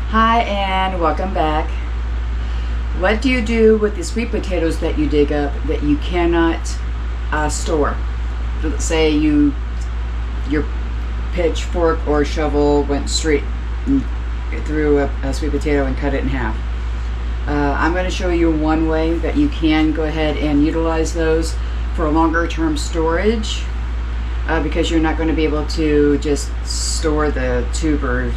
Hi and welcome back. What do you do with the sweet potatoes that you dig up that you cannot store? Let's say your pitchfork or shovel went straight through a sweet potato and cut it in half. I'm going to show you one way that you can go ahead and utilize those for longer term storage because you're not going to be able to just store the tuber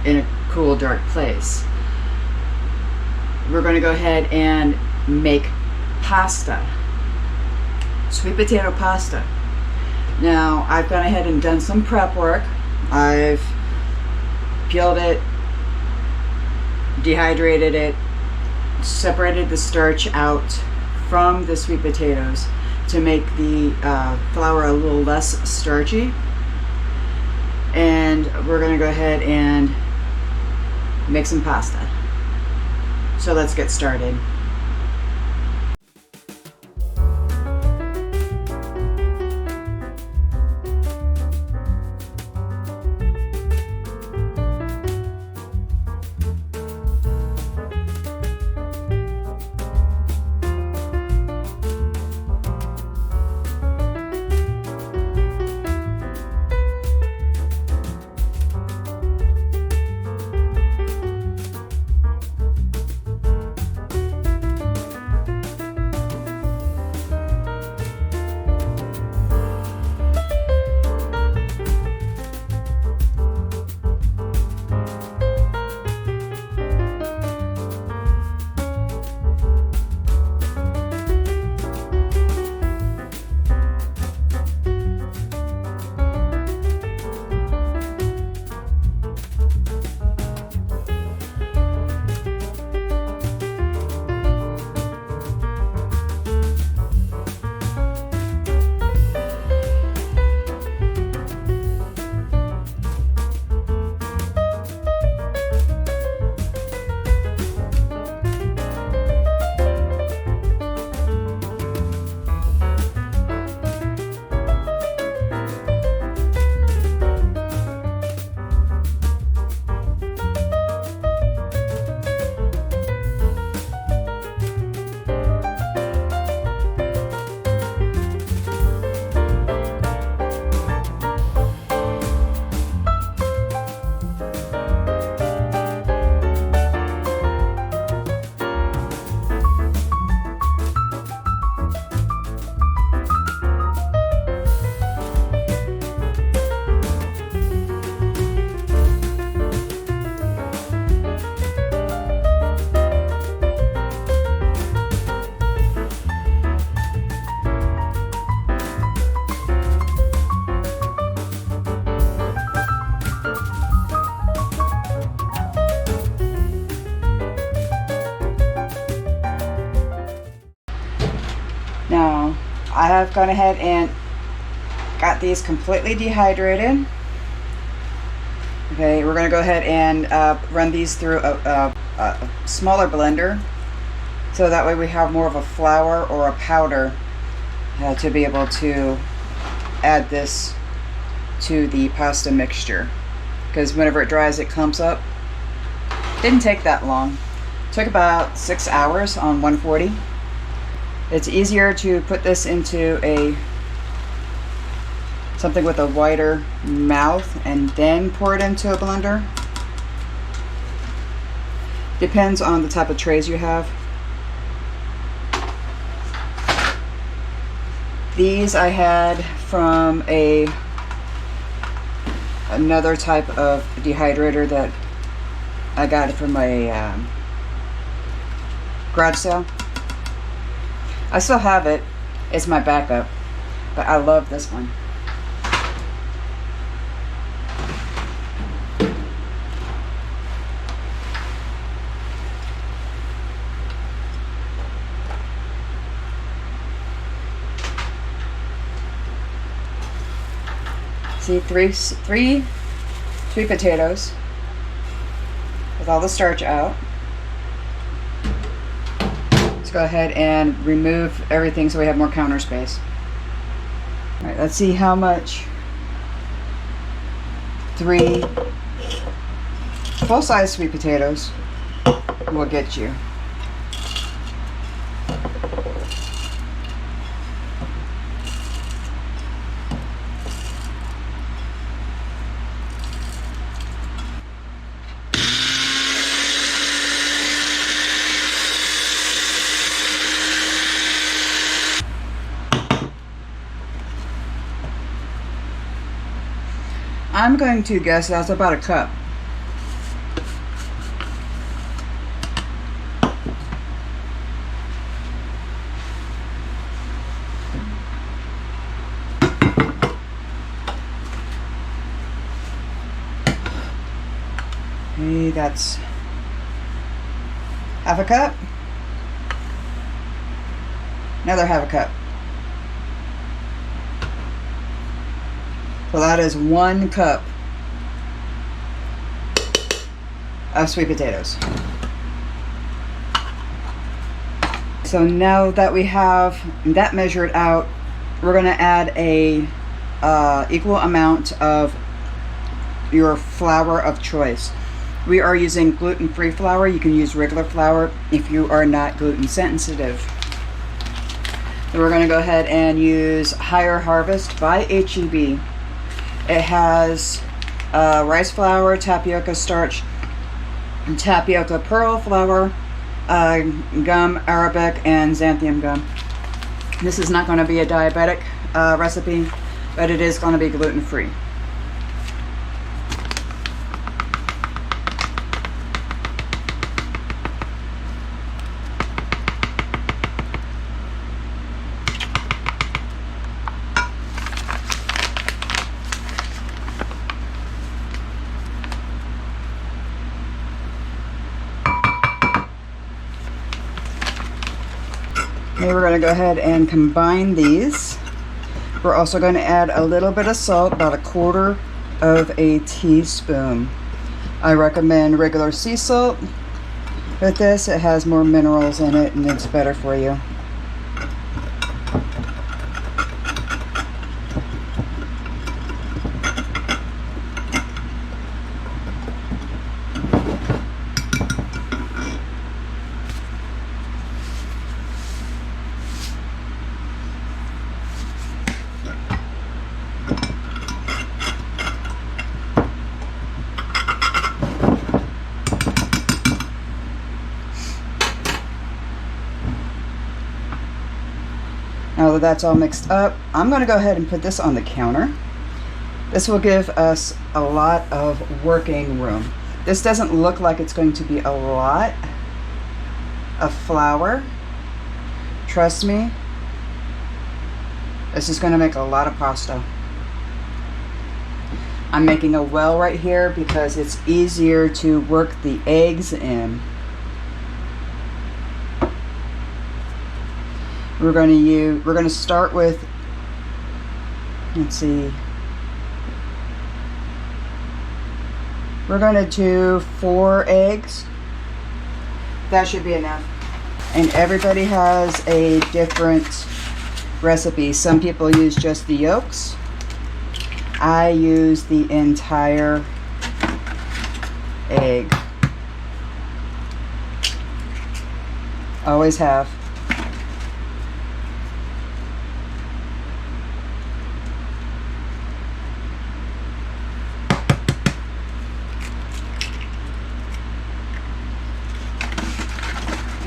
in a cool, dark place. We're going to go ahead and make pasta, sweet potato pasta. Now, I've gone ahead and done some prep work. I've peeled it, dehydrated it, separated the starch out from the sweet potatoes to make the flour a little less starchy. And we're going to go ahead and make some pasta. So let's get started. Now, I have gone ahead and got these completely dehydrated. Okay, we're going to go ahead and run these through a smaller blender, so that way we have more of a flour or a powder to be able to add this to the pasta mixture. Because whenever it dries, it clumps up. Didn't take that long. Took about 6 hours on 140. It's easier to put this into something with a wider mouth and then pour it into a blender. Depends on the type of trays you have. These I had from another type of dehydrator that I got from a garage sale. I still have it. It's my backup, but I love this one. See, three sweet potatoes with all the starch out. Let's go ahead and remove everything so we have more counter space. All right, let's see how much 3 Full-size sweet potatoes will get you. I'm going to guess that's about a cup. Maybe that's half a cup. Another half a cup. So that is 1 cup of sweet potatoes. So now that we have that measured out, we're going to add a equal amount of your flour of choice. We are using gluten-free flour. You can use regular flour if you are not gluten sensitive. So we're going to go ahead and use Higher Harvest by HEB. It has rice flour, tapioca starch, tapioca pearl flour, gum arabic, and xanthium gum. This is not going to be a diabetic recipe, but it is going to be gluten-free. Okay, we're going to go ahead and combine these. We're also going to add a little bit of salt, about 1/4 of a teaspoon. I recommend regular sea salt with this. It has more minerals in it and it's better for you. Now that that's all mixed up, I'm going to go ahead and put this on the counter. This will give us a lot of working room. This doesn't look like it's going to be a lot of flour. Trust me, this is going to make a lot of pasta. I'm making a well right here because it's easier to work the eggs in. We're going to start with, let's see, we're going to do 4 eggs. That should be enough. And everybody has a different recipe. Some people use just the yolks. I use the entire egg. Always have.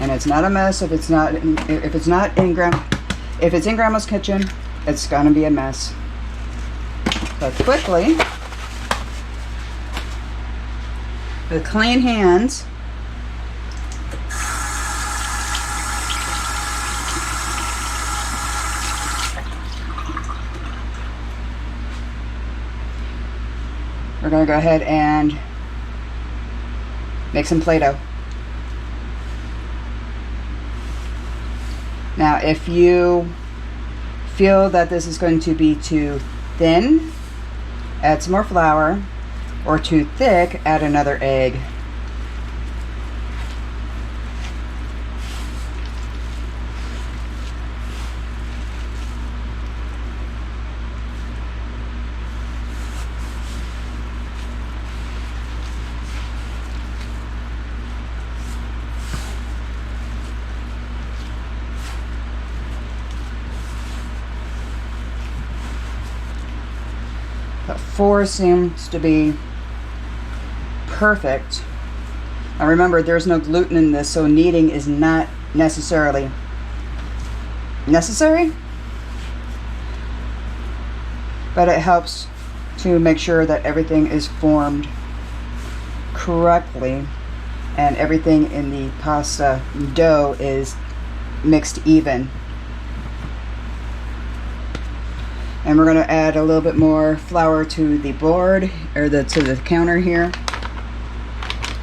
And it's not a mess if it's in Grandma's kitchen, it's gonna be a mess. But quickly, with clean hands, we're gonna go ahead and make some Play-Doh. Now, if you feel that this is going to be too thin, add some more flour, or too thick, add another egg. 4 seems to be perfect. Now remember, there's no gluten in this, so kneading is not necessarily necessary, but it helps to make sure that everything is formed correctly and everything in the pasta dough is mixed even. And we're going to add a little bit more flour to the board, or to the counter here,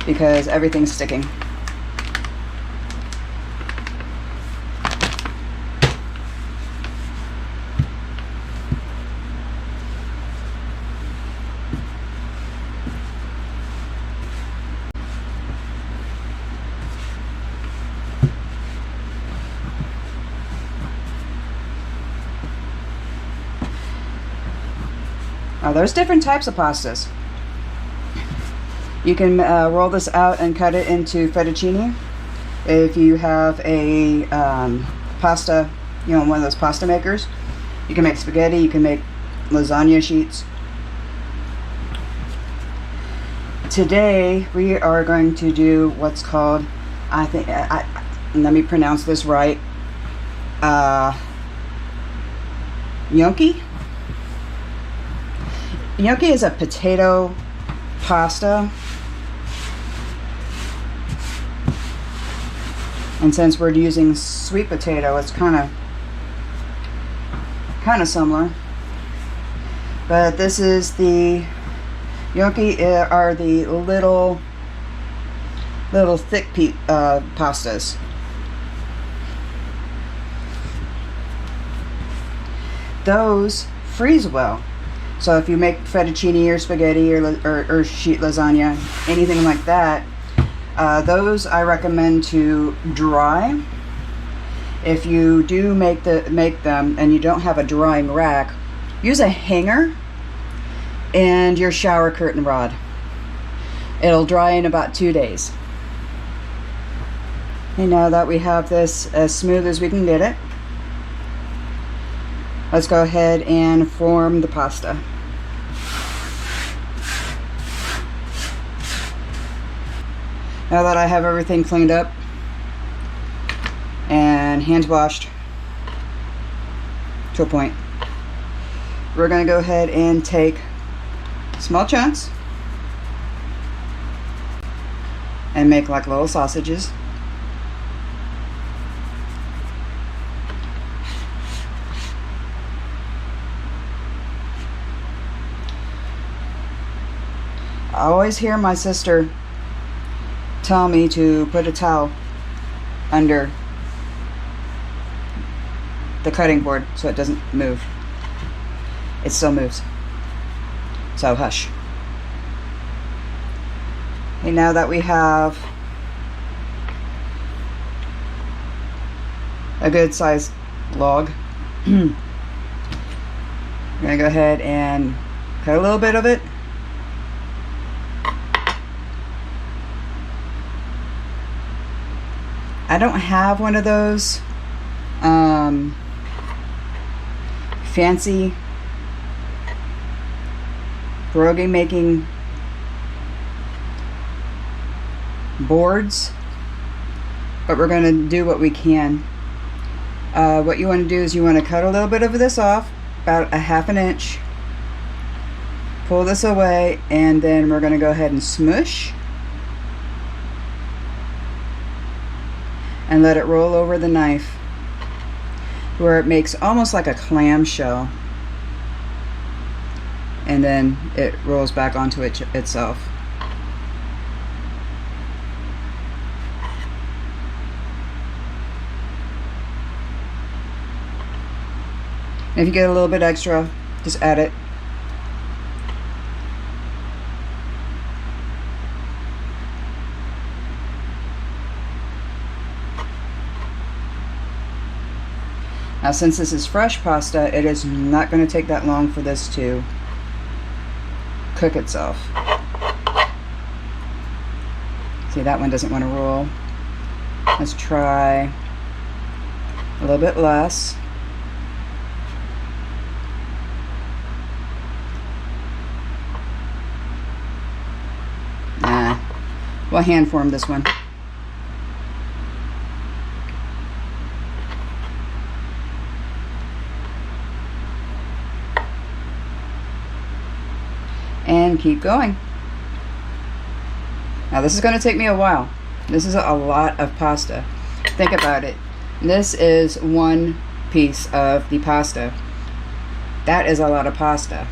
because everything's sticking. Now, there's different types of pastas. You can roll this out and cut it into fettuccine. If you have a pasta, one of those pasta makers, you can make spaghetti, you can make lasagna sheets. Today, we are going to do what's called, let me pronounce this right, gnocchi. Gnocchi is a potato pasta, and since we're using sweet potato, it's kind of similar. But this is the gnocchi are the little thick pastas. Those freeze well. So if you make fettuccine or spaghetti or sheet lasagna, anything like that, those I recommend to dry. If you do make them and you don't have a drying rack, use a hanger and your shower curtain rod. It'll dry in about 2 days. And now that we have this as smooth as we can get it, let's go ahead and form the pasta. Now that I have everything cleaned up and hands washed to a point, we're going to go ahead and take small chunks and make like little sausages. I always hear my sister tell me to put a towel under the cutting board so it doesn't move. It still moves. So hush. Okay, now that we have a good sized log, I'm gonna go ahead and cut a little bit of it. I don't have one of those fancy pierogi making boards, but we're going to do what we can. What you want to do is you want to cut a little bit of this off, about a ½ inch, pull this away, and then we're going to go ahead and smush and let it roll over the knife where it makes almost like a clamshell, and then it rolls back onto itself. If you get a little bit extra, just add it. Now, since this is fresh pasta, it is not going to take that long for this to cook itself. See, that one doesn't want to roll. Let's try a little bit less. Well, hand form this one. And keep going. Now this is going to take me a while. This is a lot of pasta. Think about it. This is one piece of the pasta. That is a lot of pasta.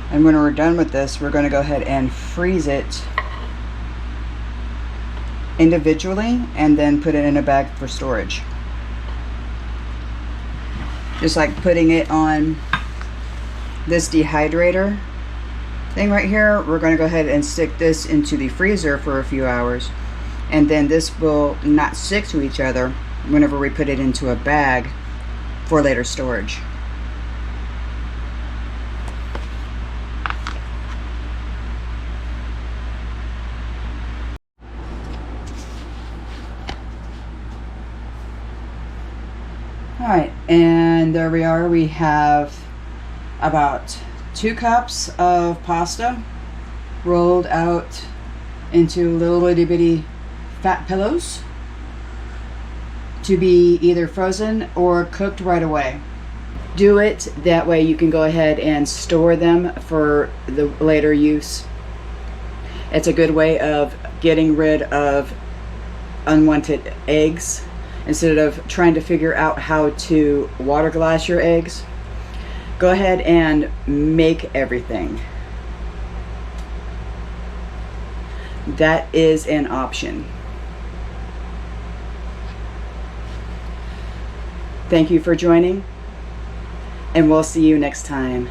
And when we're done with this, we're going to go ahead and freeze it individually and then put it in a bag for storage. Just like putting it on this dehydrator thing right here, we're going to go ahead and stick this into the freezer for a few hours, and then this will not stick to each other whenever we put it into a bag for later storage. Alright, and there we are. We have about 2 cups of pasta rolled out into little itty bitty fat pillows to be either frozen or cooked right away. Do it that way you can go ahead and store them for the later use. It's a good way of getting rid of unwanted eggs. Instead of trying to figure out how to water glass your eggs, go ahead and make everything. That is an option. Thank you for joining, and we'll see you next time.